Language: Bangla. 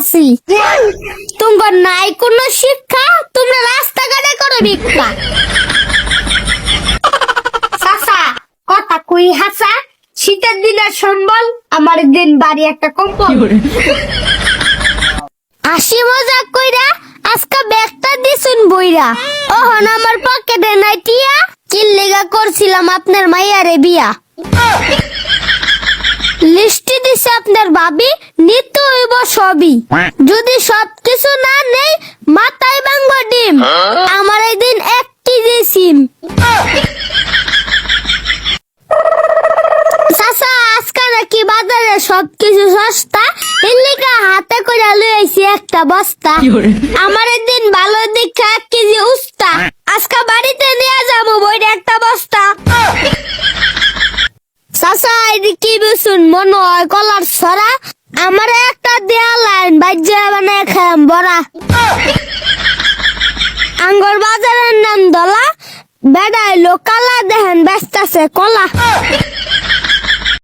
আছি। তোমার নাই কোনো শিক্ষা, তোমরা রাস্তাঘাটে করো ভিক্ষা। চাচা কথা কই হাসা, শীতের দিনের সম্বল, আমার দিন বাড়ি একটা কম্বল। হাসি মজা কইরা আজকে ব্যাগটা দিছুন বইরা, ওহন আমার পকেটে নাই টিয়া, কি লেগা করছিলাম আপনার মাইয়ারে বিয়া। লিস্টি দিছে আপনার ভাবি, নিতে হইব সবই, যদি সবকিছু না নেই মাথায় ভাঙব ডিম, আমার এই দিন 1 কেজি সিম। চাচা আজকে নাকি বাজারে সবকিছু সস্তা, এলিকা হাতে করে লই আইছি একটা বস্তা, আমার এই দিন ভালো দেখে 1 কেজি উস্তা, আজকে বাড়িতে নিয়ে যাবো বইটা একটা বস্তা। চাচা এদিকে কি বুঝুন, মনে হয় কলার ছড়া, আমার একটা দেয়া লাইন বাজ্যা বানায় খাম বড়া। আঙ্গর বাজারের নাম দলা, বেড়াই লোকালা দেখেন ব্যস্ত আছে কলা।